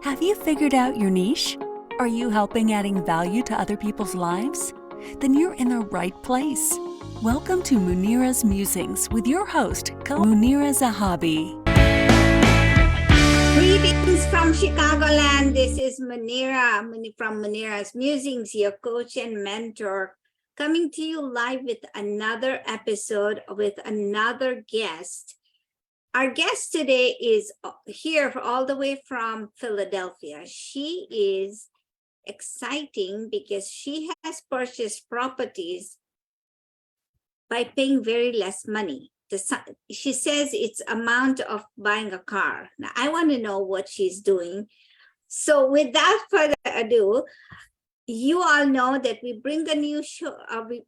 Have you figured out your niche? Are you helping adding value to other people's lives? Then you're in the right place. Welcome to Munira's Musings with your host, Munira Zahabi. Greetings from Chicagoland. This is Munira from Munira's Musings, your coach and mentor, coming to you live with another episode with another guest. Our guest today is here all the way from Philadelphia. She is exciting because she has purchased properties by paying very less money. She says it's amount of buying a car. Now, I want to know what she's doing. So without further ado, you all know that we bring a new show,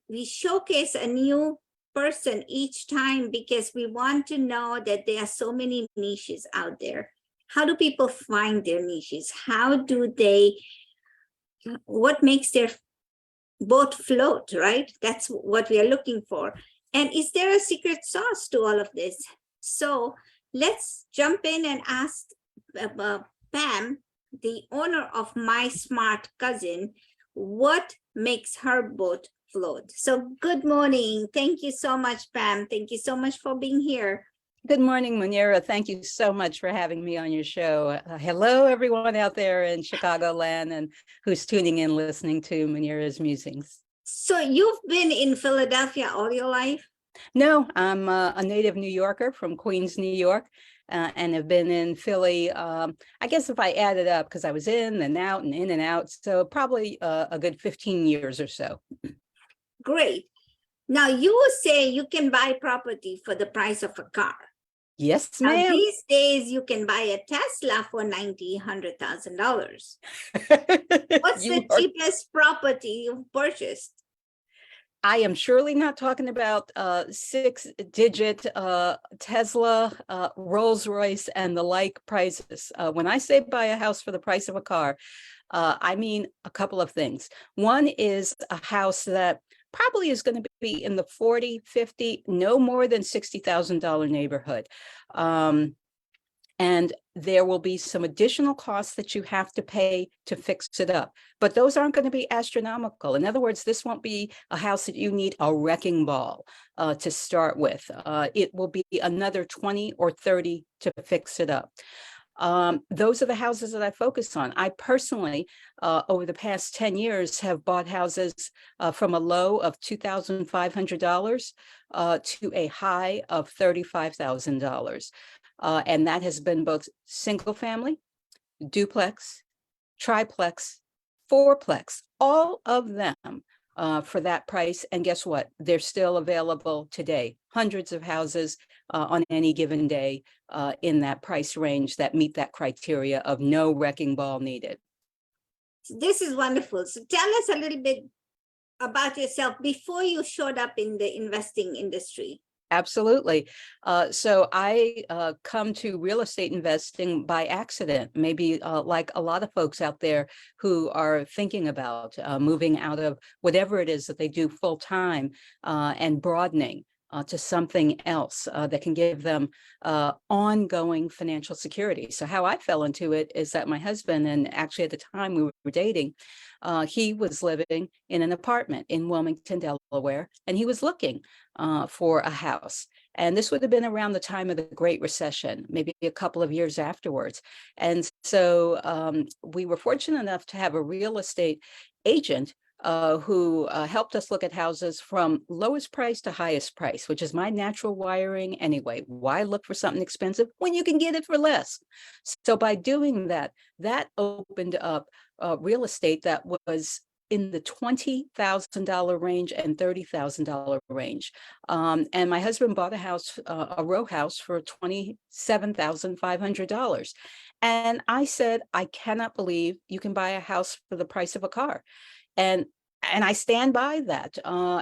we showcase a new person each time because we want to know that there are so many niches out there. How do people find their niches? What makes their boat float, right? That's what we are looking for. And is there a secret sauce to all of this? So let's jump in and ask Pam, the owner of My Smart Cousin, what makes her boat float. So good morning. Thank you so much, Pam. Thank you so much for being here. Good morning, Munira. Thank you so much for having me on your show. Hello, everyone out there in Chicagoland and who's tuning in, listening to Munira's Musings. So you've been in Philadelphia all your life? No, I'm a native New Yorker from Queens, New York, and have been in Philly, I guess if I add it up, because I was in and out and in and out, so probably a good 15 years or so. Great. Now you say you can buy property for the price of a car. Yes, ma'am. ma'am. These days you can buy a Tesla for $90,000. What's the cheapest property you've purchased? I am surely not talking about 6-digit Tesla, Rolls Royce, and the like prices. When I say buy a house for the price of a car, I mean a couple of things. One is a house that probably is going to be in the 40, 50, no more than $60,000 neighborhood. And there will be some additional costs that you have to pay to fix it up. But those aren't going to be astronomical. In other words, this won't be a house that you need a wrecking ball to start with. It will be another 20 or 30 to fix it up. Those are the houses that I focus on. I personally, over the past 10 years, have bought houses from a low of $2,500 to a high of $35,000. And that has been both single family, duplex, triplex, fourplex, all of them for that price. And guess what? They're still available today. Hundreds of houses on any given day in that price range that meet that criteria of no wrecking ball needed. This is wonderful. So tell us a little bit about yourself before you showed up in the investing industry. Absolutely. So I come to real estate investing by accident, maybe like a lot of folks out there who are thinking about moving out of whatever it is that they do full time and broadening to something else that can give them ongoing financial security. So how I fell into it is that my husband, and actually at the time we were dating, he was living in an apartment in Wilmington, Delaware, and he was looking for a house. And this would have been around the time of the Great Recession, maybe a couple of years afterwards. And so we were fortunate enough to have a real estate agent who helped us look at houses from lowest price to highest price, which is my natural wiring anyway. Why look for something expensive when you can get it for less? So by doing that, that opened up real estate that was in the $20,000 range and $30,000 range. And my husband bought a house, a row house for $27,500. And I said, I cannot believe you can buy a house for the price of a car. And I stand by that.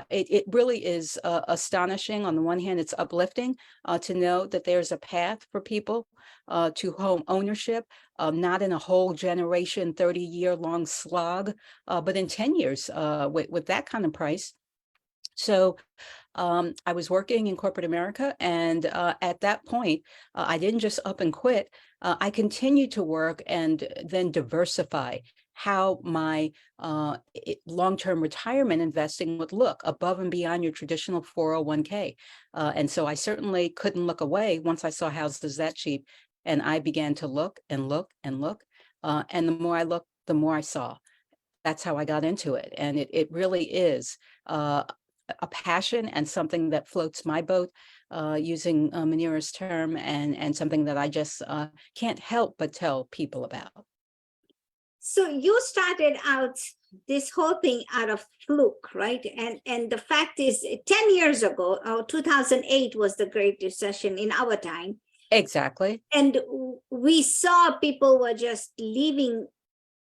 It really is astonishing. On the one hand, it's uplifting to know that there's a path for people to home ownership, not in a whole generation, 30-year-long slog, but in 10 years with that kind of price. So I was working in corporate America, and at that point, I didn't just up and quit. I continued to work and then diversify how my long-term retirement investing would look above and beyond your traditional 401k. And so I certainly couldn't look away once I saw houses that cheap, and I began to look and look and look. And the more I looked, the more I saw. That's how I got into it. And it really is a passion and something that floats my boat, using Munira's term, and something that I just can't help but tell people about. So you started out this whole thing out of fluke, right? And the fact is, 10 years ago, 2008 was the Great Recession in our time. Exactly. And we saw people were just leaving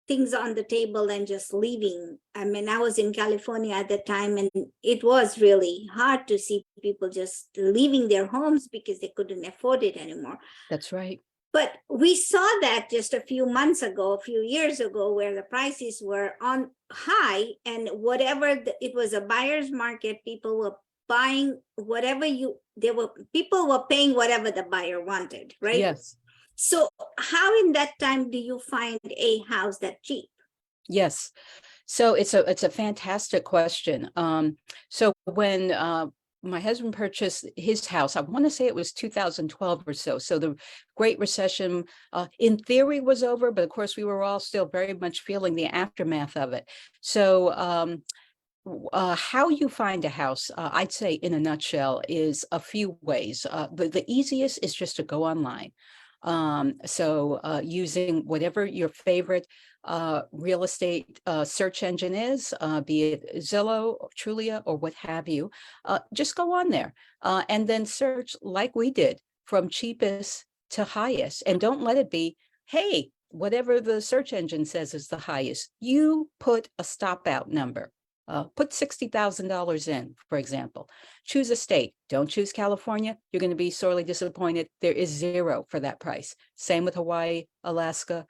things on the table and just leaving. I mean, I was in California at the time, and it was really hard to see people just leaving their homes because they couldn't afford it anymore. That's right. But we saw that just a few months ago, a few years ago, where the prices were on high, and whatever it was a buyer's market, people were buying whatever people were paying whatever the buyer wanted, right? Yes. So how in that time do you find a house that cheap? Yes. So it's a fantastic question. So when my husband purchased his house, I want to say it was 2012 or so. So the Great Recession, in theory, was over, but of course we were all still very much feeling the aftermath of it. So how you find a house, I'd say in a nutshell, is a few ways. The easiest is just to go online. So using whatever your favorite real estate search engine is, be it Zillow, or Trulia, or what have you, just go on there and then search like we did, from cheapest to highest. And don't let it be, hey, whatever the search engine says is the highest. You put a stop out number. Put $60,000 in, for example. Choose a state. Don't choose California. You're going to be sorely disappointed. There is zero for that price. Same with Hawaii, Alaska,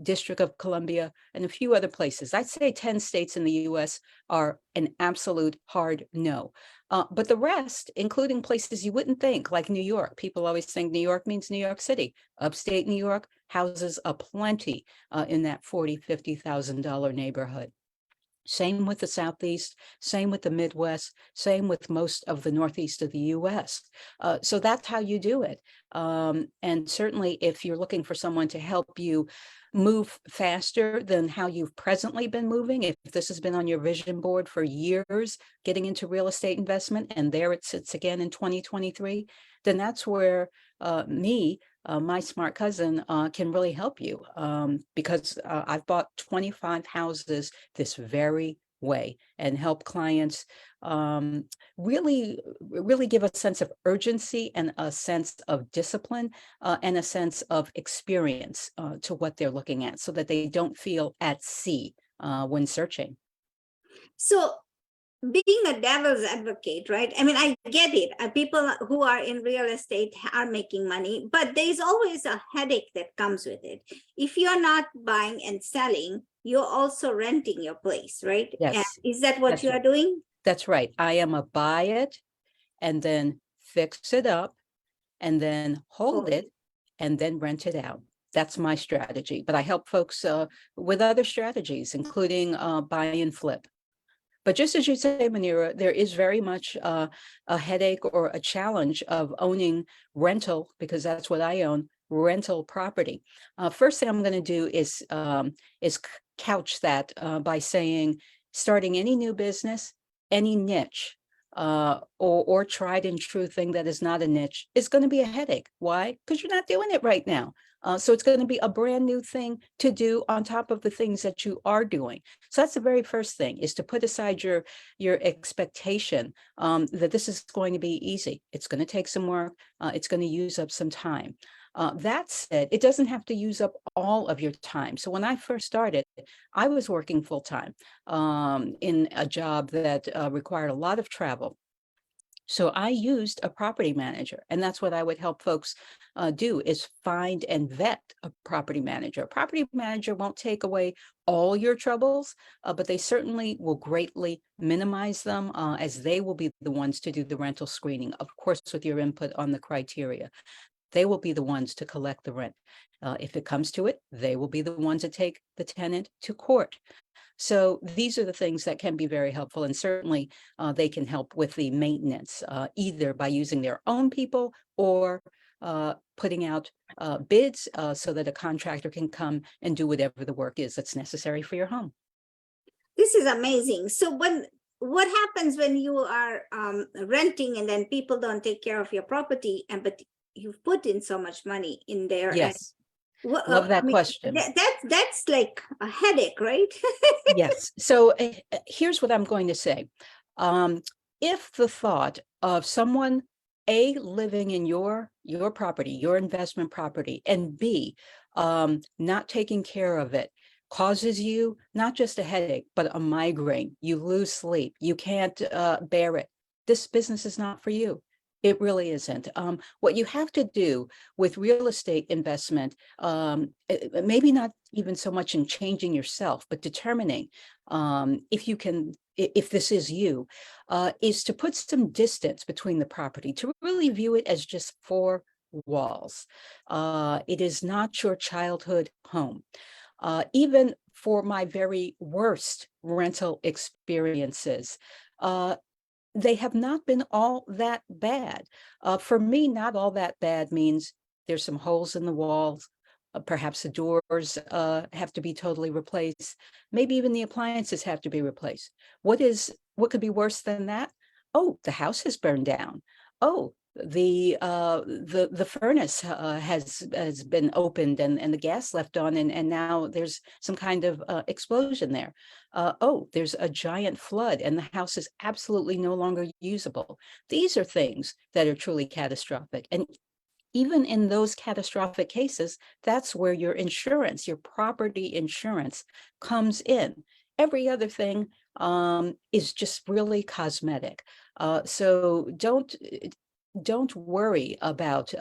District of Columbia, and a few other places. I'd say 10 states in the US are an absolute hard no. But the rest, including places you wouldn't think, like New York. People always think New York means New York City. Upstate New York, houses aplenty in that $40,000, $50,000 neighborhood. Same with the Southeast, same with the Midwest, same with most of the Northeast of the US. So that's how you do it. And certainly if you're looking for someone to help you move faster than how you've presently been moving, if this has been on your vision board for years, getting into real estate investment, and there it sits again in 2023, then that's where my smart cousin can really help you, because I've bought 25 houses this very way and help clients really give a sense of urgency and a sense of discipline and a sense of experience to what they're looking at, so that they don't feel at sea when searching. So being a devil's advocate, right? I mean, I get it. People who are in real estate are making money, but there's always a headache that comes with it. If you're not buying and selling, you're also renting your place, right? Yes. And is that what you are doing? That's right. I am a buy it and then fix it up and then hold it and then rent it out. That's my strategy. But I help folks with other strategies, including buy and flip. But just as you say, Munira, there is very much a headache or a challenge of owning rental, because that's what I own, rental property. First thing I'm going to do is couch that by saying, starting any new business, any niche, or tried and true thing that is not a niche is going to be a headache. Why? Because you're not doing it right now. So it's going to be a brand new thing to do on top of the things that you are doing. So that's the very first thing, is to put aside your expectation that this is going to be easy. It's going to take some work. It's going to use up some time. That said, it doesn't have to use up all of your time. So when I first started, I was working full time in a job that required a lot of travel. So I used a property manager, and that's what I would help folks do, is find and vet a property manager. A property manager won't take away all your troubles, but they certainly will greatly minimize them, as they will be the ones to do the rental screening, of course, with your input on the criteria. They will be the ones to collect the rent. If it comes to it, they will be the ones to take the tenant to court. So these are the things that can be very helpful, and certainly they can help with the maintenance, either by using their own people or putting out bids so that a contractor can come and do whatever the work is that's necessary for your home. This is amazing. So what happens when you are renting and then people don't take care of your property, but you've put in so much money in there? Yes. Well, Love that question. That's like a headache, right? Yes. So here's what I'm going to say. If the thought of someone, A, living in your property, your investment property, and B, not taking care of it, causes you not just a headache, but a migraine, you lose sleep, you can't bear it, this business is not for you. It really isn't. What you have to do with real estate investment, maybe not even so much in changing yourself, but determining if this is you, is to put some distance between the property, to really view it as just four walls. It is not your childhood home. Even for my very worst rental experiences, they have not been all that bad. For me, not all that bad means there's some holes in the walls. Perhaps the doors have to be totally replaced. Maybe even the appliances have to be replaced. What could be worse than that? Oh, the house has burned down. Oh, the furnace has been opened and the gas left on, and now there's some kind of explosion there. Oh, there's a giant flood and the house is absolutely no longer usable. These are things that are truly catastrophic. And even in those catastrophic cases, that's where your insurance, your property insurance, comes in. Every other thing is just really cosmetic. So don't worry about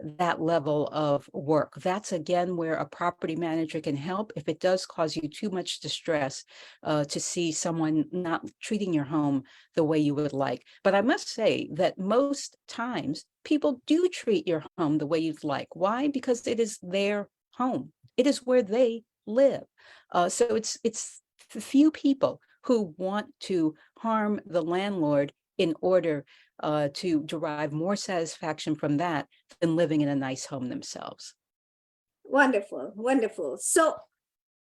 that level of work. That's again where a property manager can help if it does cause you too much distress to see someone not treating your home the way you would like. But I must say that most times people do treat your home the way you'd like. Why? Because it is their home. It is where they live. So it's few people who want to harm the landlord in order to derive more satisfaction from that than living in a nice home themselves. Wonderful, wonderful. So,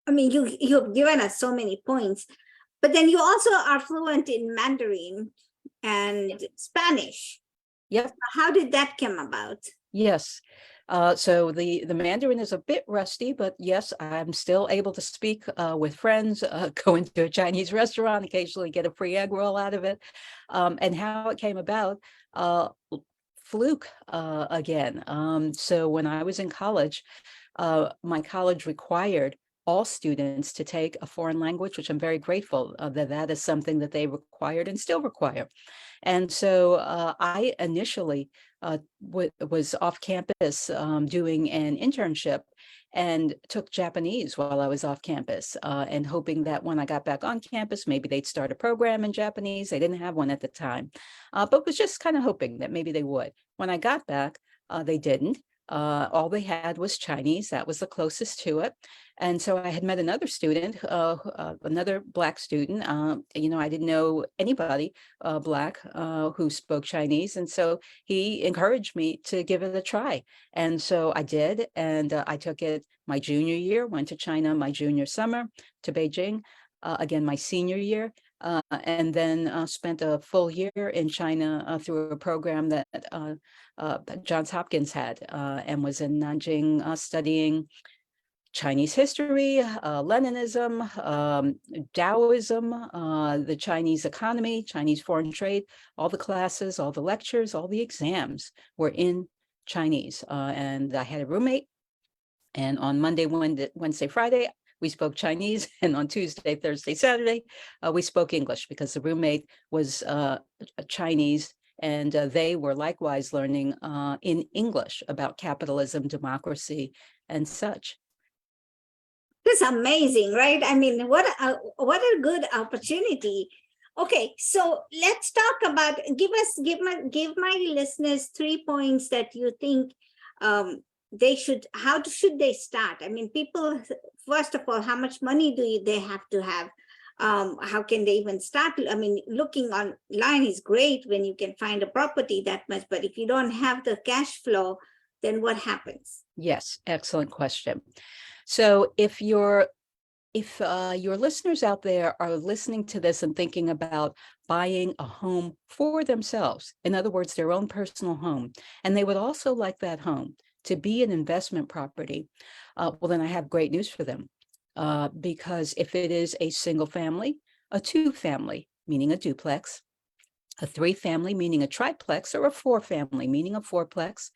I mean, you've given us so many points, but then you also are fluent in Mandarin and Spanish. Yep. How did that come about? Yes. So the Mandarin is a bit rusty, but yes, I'm still able to speak with friends, go into a Chinese restaurant, occasionally get a free egg roll out of it. And how it came about, fluke again. So when I was in college, my college required all students to take a foreign language, which I'm very grateful that is something that they required and still require. And so I initially was off campus doing an internship and took Japanese while I was off campus and hoping that when I got back on campus, maybe they'd start a program in Japanese. They didn't have one at the time, but was just kind of hoping that maybe they would. When I got back, they didn't. All they had was Chinese. That was the closest to it. And so I had met another student, another Black student. I didn't know anybody Black who spoke Chinese. And so he encouraged me to give it a try. And so I did. And I took it my junior year, went to China my junior summer, to Beijing, again, my senior year. And then spent a full year in China through a program that Johns Hopkins had and was in Nanjing studying Chinese history, Leninism, Taoism, the Chinese economy, Chinese foreign trade. All the classes, all the lectures, all the exams were in Chinese. And I had a roommate. And on Monday, Wednesday, Friday, we spoke Chinese, and on Tuesday, Thursday, Saturday, we spoke English because the roommate was Chinese And they were likewise learning in English about capitalism, democracy, and such. That's amazing, right? I mean, what a good opportunity. Okay, so let's talk about, give my listeners 3 points that you think how should they start? I mean, people, first of all, how much money they have to have? How can they even start? I mean, looking online is great when you can find a property that much, but if you don't have the cash flow, then what happens? Yes, excellent question. So if your listeners out there are listening to this and thinking about buying a home for themselves, in other words, their own personal home, and they would also like that home to be an investment property, well, then I have great news for them. Because if it is a single family, a two family, meaning a duplex, a three family, meaning a triplex, or a four family, meaning a fourplex,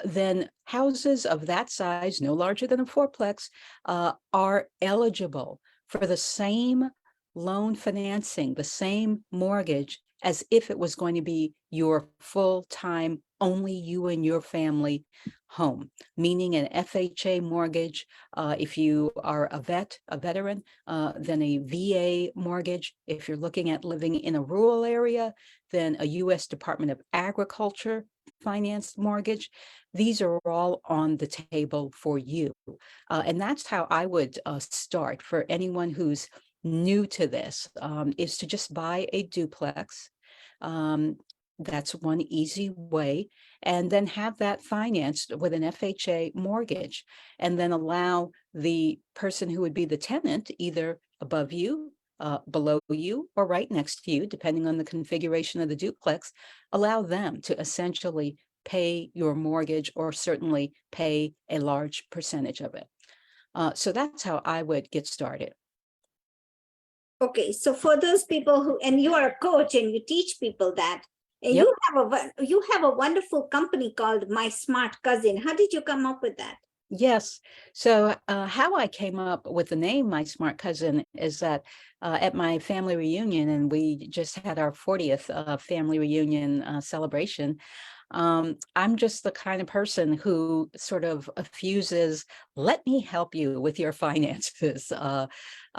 then houses of that size, no larger than a fourplex, are eligible for the same loan financing, the same mortgage, as if it was going to be your full-time, only you and your family home, meaning an FHA mortgage. If you are a veteran, then a VA mortgage. If you're looking at living in a rural area, then a U.S. Department of Agriculture financed mortgage. These are all on the table for you. And that's how I would start for anyone who's new to this, is to just buy a duplex. That's one easy way, and then have that financed with an FHA mortgage, and then allow the person who would be the tenant, either above you, below you, or right next to you, depending on the configuration of the duplex, allow them to essentially pay your mortgage, or certainly pay a large percentage of it. So that's how I would get started. Okay, so for those people who, and you are a coach and you teach people that, and Yep. you have a wonderful company called My Smart Cousin. How did you come up with that? Yes. So how I came up with the name My Smart Cousin is that at my family reunion, and we just had our 40th family reunion celebration, I'm just the kind of person who sort of effuses, let me help you with your finances.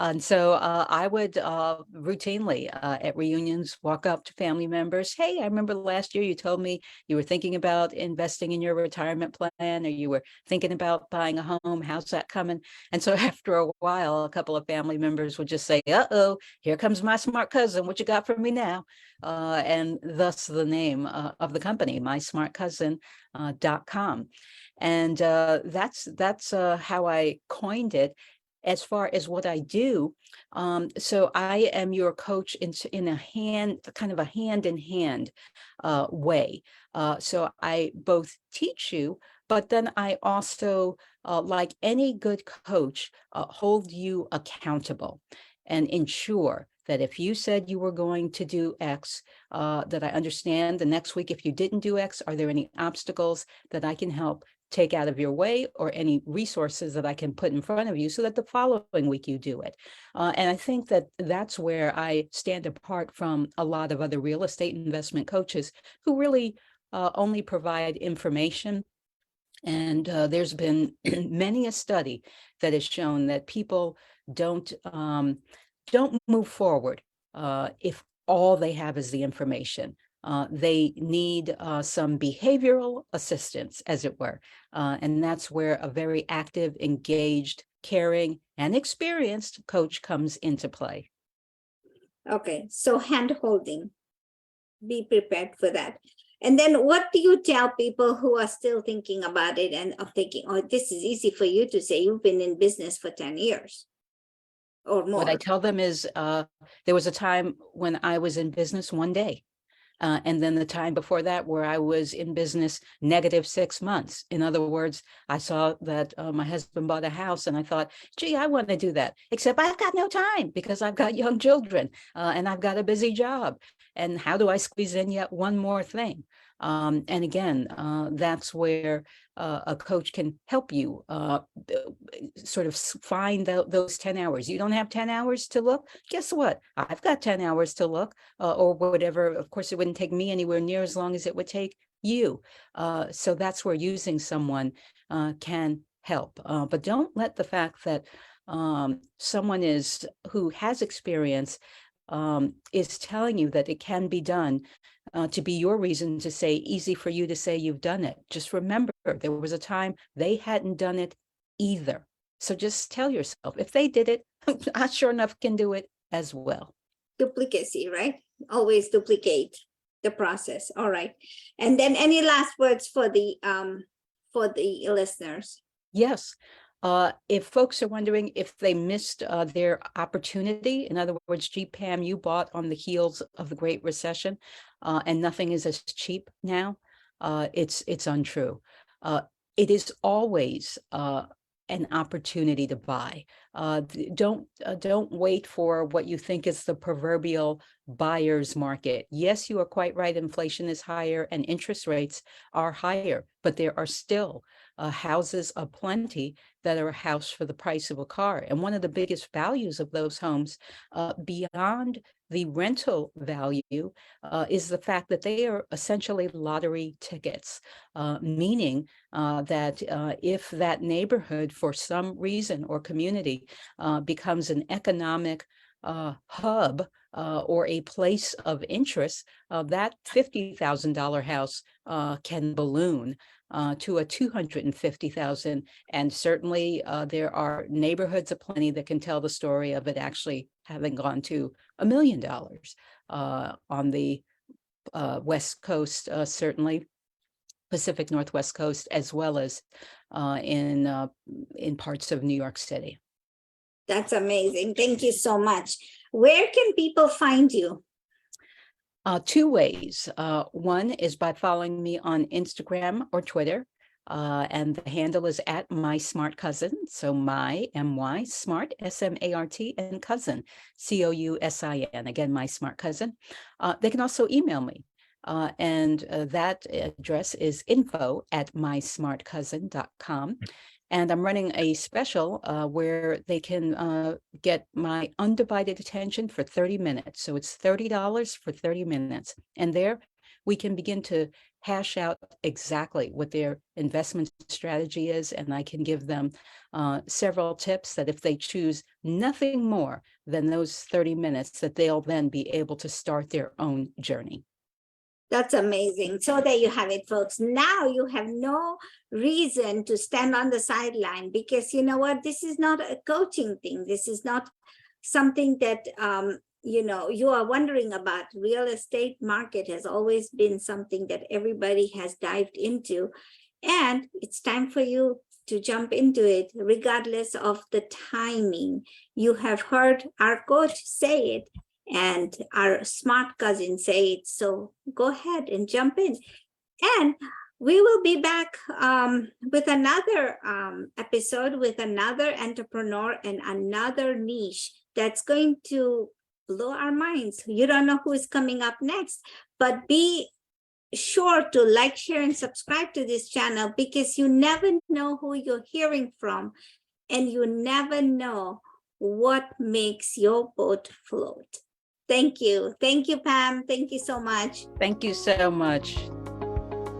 And so I would routinely at reunions walk up to family members. Hey, I remember last year you told me you were thinking about investing in your retirement plan, or you were thinking about buying a home. How's that coming? And so after a while, a couple of family members would just say, uh-oh, here comes my smart cousin. What you got for me now? And thus the name of the company, mysmartcousin.com. And that's how I coined it. As far as what I do, so I am your coach in a kind of a hand-in-hand way. So I both teach you, but then I also, like any good coach, hold you accountable and ensure that if you said you were going to do X, that I understand the next week, if you didn't do X, are there any obstacles that I can help take out of your way, or any resources that I can put in front of you so that the following week you do it. And I think that that's where I stand apart from a lot of other real estate investment coaches who really only provide information. And there's been many a study that has shown that people don't move forward if all they have is the information. They need some behavioral assistance, as it were. And that's where a very active, engaged, caring, and experienced coach comes into play. Okay, so hand holding, be prepared for that. And then what do you tell people who are still thinking about it and are thinking, oh, this is easy for you to say, you've been in business for 10 years or more? What I tell them is there was a time when I was in business one day. And then the time before that where I was in business -6 months. In other words, I saw that my husband bought a house and I thought, gee, I want to do that, except I've got no time because I've got young children and I've got a busy job. And how do I squeeze in yet one more thing? And again, that's where a coach can help you sort of find those 10 hours. You don't have 10 hours to look? Guess what? I've got 10 hours to look, or whatever. Of course, it wouldn't take me anywhere near as long as it would take you. So that's where using someone can help. But don't let the fact that someone who has experience is telling you that it can be done to be your reason to say, easy for you to say you've done it. Just remember, there was a time they hadn't done it either. So just tell yourself, if they did it, I sure enough can do it as well. Duplicacy, right? Always duplicate the process. All right. And then any last words for the listeners? Yes. If folks are wondering if they missed their opportunity, in other words, gee, Pam, you bought on the heels of the Great Recession, and nothing is as cheap now, it's untrue. It is always an opportunity to buy. Don't wait for what you think is the proverbial buyer's market. Yes, you are quite right. Inflation is higher and interest rates are higher, but there are still houses aplenty that are a house for the price of a car. And one of the biggest values of those homes, beyond the rental value, is the fact that they are essentially lottery tickets, meaning that if that neighborhood, for some reason or community, becomes an economic hub or a place of interest, that $50,000 house can balloon to a $250,000, and certainly there are neighborhoods aplenty that can tell the story of it actually having gone to $1 million on the West Coast, certainly Pacific Northwest coast, as well as in parts of New York City. That's amazing. Thank you so much. Where can people find you? Two ways. One is by following me on Instagram or Twitter, and the handle is at My Smart Cousin. So my, M-Y, smart, S-M-A-R-T, and cousin, C-O-U-S-I-N. Again, My Smart Cousin. They can also email me. And that address is info@mysmartcousin.com. And I'm running a special where they can get my undivided attention for 30 minutes. So it's $30 for 30 minutes. And there we can begin to hash out exactly what their investment strategy is. And I can give them several tips that if they choose nothing more than those 30 minutes, that they'll then be able to start their own journey. That's amazing. So there you have it, folks. Now you have no reason to stand on the sideline, because you know what? This is not a coaching thing. This is not something that, you are wondering about. Real estate market has always been something that everybody has dived into. And it's time for you to jump into it, regardless of the timing. You have heard our coach say it, and our smart cousin say it. So go ahead and jump in. And we will be back with another episode with another entrepreneur and another niche that's going to blow our minds. You don't know who is coming up next, but be sure to like, share, and subscribe to this channel, because you never know who you're hearing from, and you never know what makes your boat float. Thank you. Thank you, Pam. Thank you so much. Thank you so much.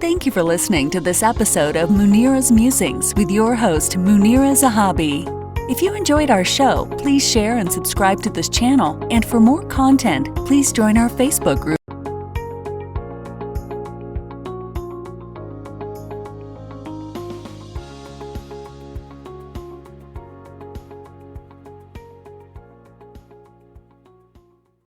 Thank you for listening to this episode of Munira's Musings with your host, Munira Zahabi. If you enjoyed our show, please share and subscribe to this channel. And for more content, please join our Facebook group.